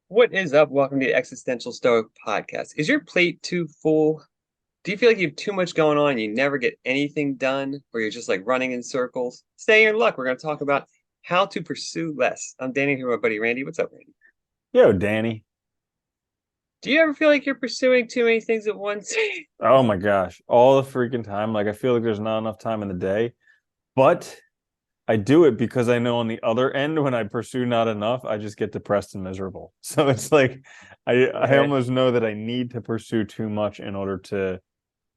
What is up? Welcome to the Existential Stoic podcast. Is your plate too full? Do you feel like you have too much going on and you never get anything done, or you're just like running in circles? Stay in your luck. We're going to talk about how to pursue less. I'm Danny here with my buddy Randy. What's up, Randy? Yo, Danny. Do you ever feel like you're pursuing too many things at once? Oh my gosh. All the freaking time. Like I feel like there's not enough time in the day. But I do it because I know on the other end, when I pursue not enough, I just get depressed and miserable. So it's like I Yeah. almost know that I need to pursue too much in order to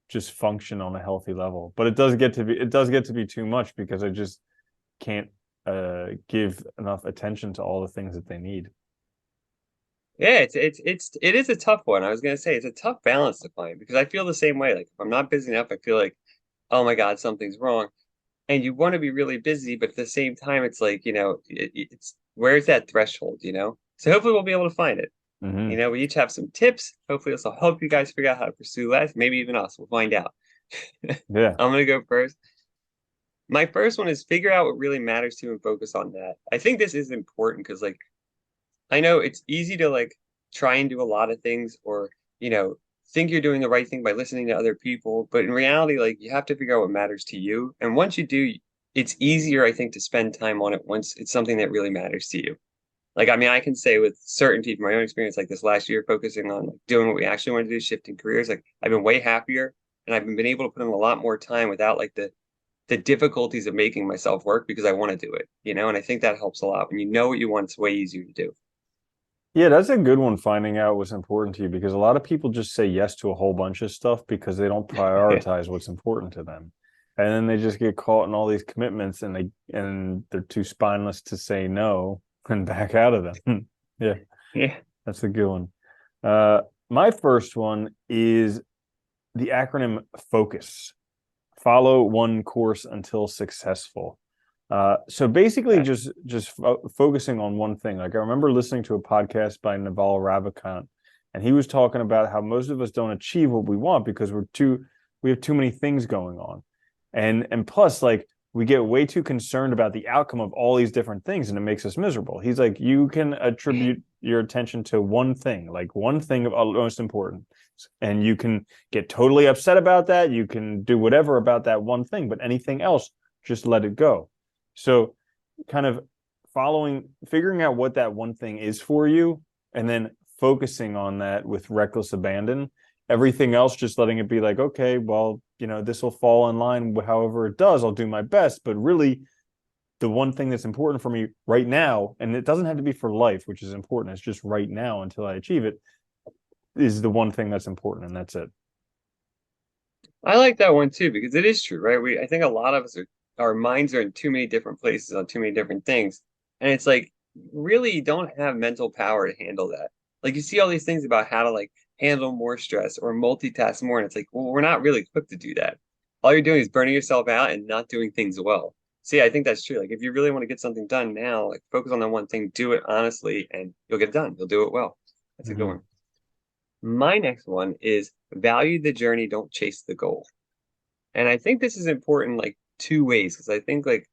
just function on a healthy level. But it does get to be too much because I just can't give enough attention to all the things that they need. Yeah, it is a tough one. I was gonna say it's a tough balance to find because I feel the same way. Like if I'm not busy enough, I feel like, oh my God, something's wrong. And you want to be really busy, but at the same time, it's like, it's where's that threshold, you know? So hopefully we'll be able to find it. Hmm. We each have some tips. Hopefully this will help you guys figure out how to pursue less. Maybe even us. We'll find out. I'm Yeah. gonna go first. My first one is figure out what really matters to you and focus on that. I think this is important because like I know it's easy to like try and do a lot of things or, you know, think you're doing the right thing by listening to other people, but in reality, like you have to figure out what matters to you. And once you do, it's easier, I think, to spend time on it once it's something that really matters to you. Like, I mean, I can say with certainty from my own experience, like this last year, focusing on like, doing what we actually want to do, shifting careers, like I've been way happier and I've been able to put in a lot more time without like the difficulties of making myself work because I want to do it, you know? And I think that helps a lot. When you know what you want, it's way easier to do. Yeah, that's a good one, finding out what's important to you, because a lot of people just say yes to a whole bunch of stuff because they don't prioritize what's important to them. And then they just get caught in all these commitments and they're too spineless to say no and back out of them. Yeah, Yeah. that's a good one. Uh, my first one is the acronym FOCUS. Follow one course until successful. So basically, Okay. just focusing on one thing. Like I remember listening to a podcast by Naval Ravikant, and he was talking about how most of us don't achieve what we want because we have too many things going on, and plus like we get way too concerned about the outcome of all these different things, and it makes us miserable. He's like, you can attribute your attention to one thing, like one thing of most important, and you can get totally upset about that. You can do whatever about that one thing, but anything else, just let it go. So, kind of figuring out what that one thing is for you, and then focusing on that with reckless abandon. Everything else, just letting it be like, okay, well, this will fall in line. However it does, I'll do my best. But really, the one thing that's important for me right now, and it doesn't have to be for life, which is important. It's just right now until I achieve it, is the one thing that's important, and that's it. I like that one too because it is true, right? I think a lot of us are our minds are in too many different places on too many different things. And it's like really you don't have mental power to handle that. Like you see all these things about how to like handle more stress or multitask more, and it's like, well, we're not really equipped to do that. All you're doing is burning yourself out and not doing things well. See, I think that's true. Like if you really want to get something done now, like focus on that one thing, do it honestly, and you'll get it done. You'll do it well. That's a good Mm-hmm. one. My next one is value the journey, don't chase the goal. And I think this is important like two ways because I think like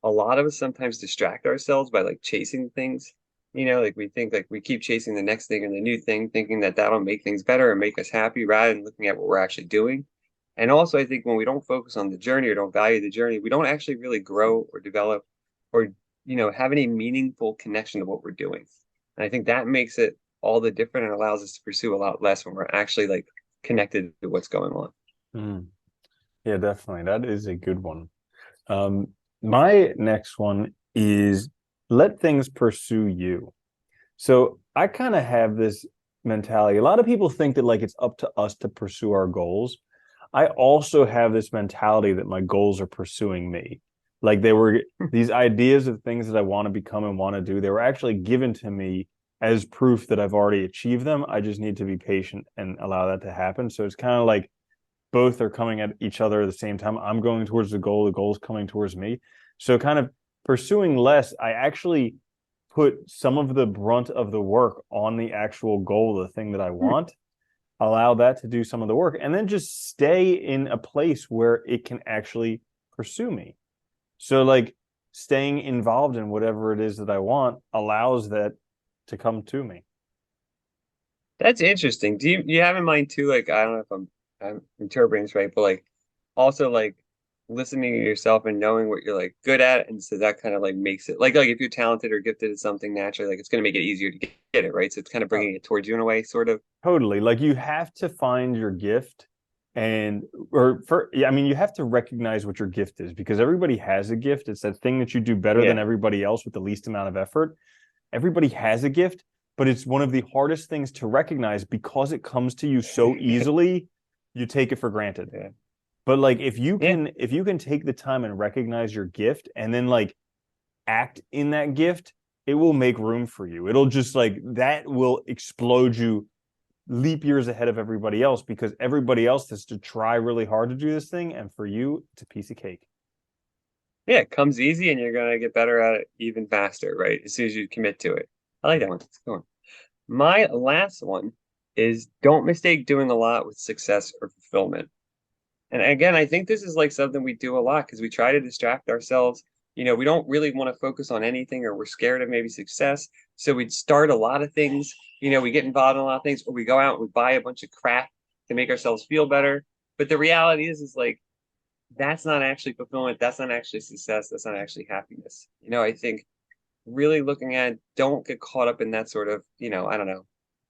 a lot of us sometimes distract ourselves by like chasing things. Like we think like we keep chasing the next thing and the new thing, thinking that that'll make things better and make us happy rather than looking at what we're actually doing. And also, I think when we don't focus on the journey or don't value the journey, we don't actually really grow or develop or, have any meaningful connection to what we're doing. And I think that makes it all the different and allows us to pursue a lot less when we're actually like connected to what's going on. Mm. Yeah, definitely. That is a good one. Um, my next one is let things pursue you. So I kind of have this mentality. A lot of people think that like it's up to us to pursue our goals. I also have this mentality that my goals are pursuing me. Like they were these ideas of things that I want to become and want to do, they were actually given to me as proof that I've already achieved them. I just need to be patient and allow that to happen. So it's kind of like both are coming at each other at the same time. I'm going towards the goal is coming towards me. So kind of pursuing less, I actually put some of the brunt of the work on the actual goal, the thing that I want, allow that to do some of the work, and then just stay in a place where it can actually pursue me. So like staying involved in whatever it is that I want allows that to come to me. That's interesting. Do you have in mind too, like I don't know if I'm interpreting this right, but like also like listening to yourself and knowing what you're like good at, and so that kind of like makes it like if you're talented or gifted at something naturally, like it's gonna make it easier to get it, right? So it's kind of Oh, bringing it towards you in a way, sort of. totally. Like you have to find your gift and or for yeah, I mean you have to recognize what your gift is because everybody has a gift. It's that thing that you do better than Yeah. everybody else with the least amount of effort. Everybody has a gift, but it's one of the hardest things to recognize because it comes to you so easily, you take it for granted. Yeah. But like Yeah. if you can take the time and recognize your gift and then like act in that gift, it will make room for you. It'll just like that will explode you leap years ahead of everybody else because everybody else has to try really hard to do this thing. And for you, it's a piece of cake. Yeah, it comes easy and you're gonna get better at it even faster, right? As soon as you commit to it. I like that one. It's a good one. My last one is don't mistake doing a lot with success or fulfillment. And again, I think this is like something we do a lot because we try to distract ourselves. We don't really want to focus on anything or we're scared of maybe success. So we'd start a lot of things, we get involved in a lot of things, or we go out and we buy a bunch of crap to make ourselves feel better. But the reality is like that's not actually fulfillment. That's not actually success. That's not actually happiness. I think really looking at don't get caught up in that sort of, I don't know,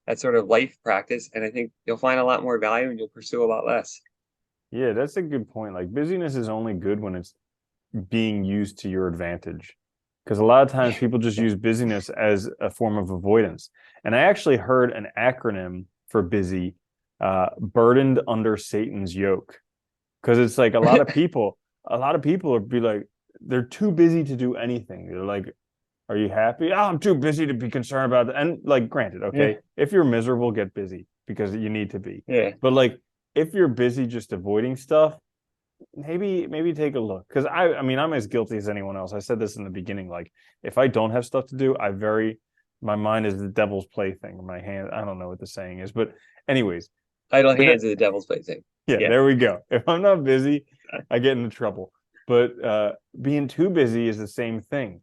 that sort of life practice. And I think you'll find a lot more value and you'll pursue a lot less. Yeah, that's a good point. Like busyness is only good when it's being used to your advantage. Because a lot of times Yeah. people just Yeah. use busyness as a form of avoidance. And I actually heard an acronym for busy, burdened under Satan's yoke. Because it's like a lot of people would be like, they're too busy to do anything. They're like, are you happy? Oh, I'm too busy to be concerned about that. And like, granted, okay, Yeah. if you're miserable, get busy because you need to be. Yeah. But like, if you're busy just avoiding stuff, maybe take a look because I mean I'm as guilty as anyone else. I said this in the beginning. Like, if I don't have stuff to do, my mind is the devil's plaything. My hand, I don't know what the saying is, but anyways, Idle with it, hands are the devil's plaything. yeah, Yeah. there we go. If I'm not busy, I get into trouble. But being too busy is the same thing.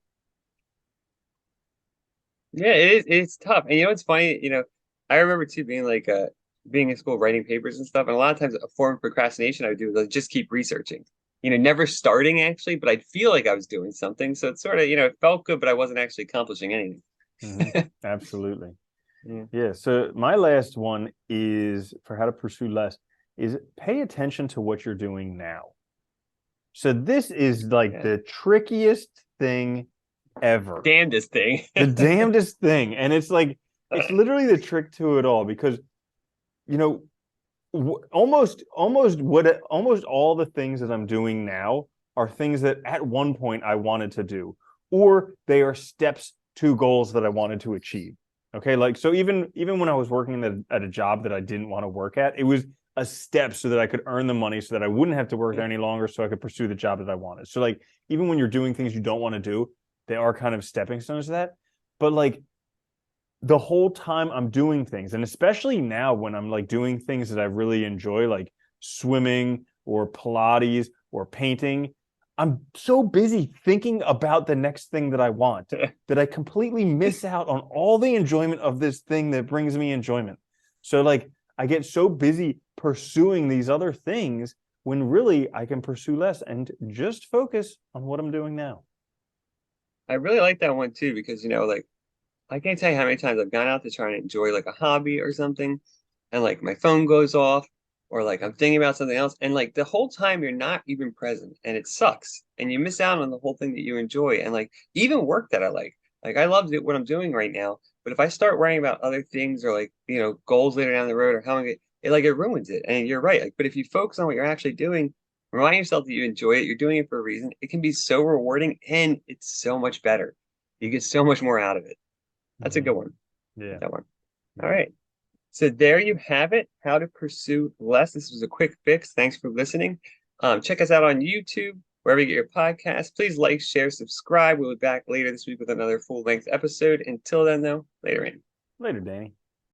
Yeah, it is. It's tough. And it's funny, I remember too being in school writing papers and stuff. And a lot of times a form of procrastination I would do was just keep researching. Never starting actually, but I'd feel like I was doing something. So it's sort of, it felt good, but I wasn't actually accomplishing anything. Mm-hmm. Absolutely. Yeah. Yeah. So my last one is for how to pursue less is pay attention to what you're doing now. So this is like Yeah. the trickiest thing ever. Damnedest thing. The damnedest thing. And it's like, it's literally the trick to it all because, you know, almost all the things that I'm doing now are things that at one point I wanted to do, or they are steps to goals that I wanted to achieve. Okay. Like, so even when I was working at a job that I didn't want to work at, it was a step so that I could earn the money so that I wouldn't have to work there any longer so I could pursue the job that I wanted. So like even when you're doing things you don't want to do, they are kind of stepping stones to that. But like the whole time I'm doing things, and especially now when I'm like doing things that I really enjoy, like swimming or Pilates or painting, I'm so busy thinking about the next thing that I want that I completely miss out on all the enjoyment of this thing that brings me enjoyment. So like I get so busy pursuing these other things when really I can pursue less and just focus on what I'm doing now. I really like that one too, because like I can't tell you how many times I've gone out to try and enjoy like a hobby or something, and like my phone goes off, or like I'm thinking about something else, and like the whole time you're not even present, and it sucks, and you miss out on the whole thing that you enjoy, and like even work that I like I love what I'm doing right now, but if I start worrying about other things or like goals later down the road or how I'm it ruins it, and you're right, like but if you focus on what you're actually doing. Remind yourself that you enjoy it. You're doing it for a reason. It can be so rewarding and it's so much better. You get so much more out of it. That's a Mm-hmm. good one. Yeah. That one. All Yeah. right. So there you have it. How to pursue less. This was a quick fix. Thanks for listening. Check us out on YouTube, wherever you get your podcasts. Please like, share, subscribe. We'll be back later this week with another full length episode. Until then, though, later in. Later, Danny.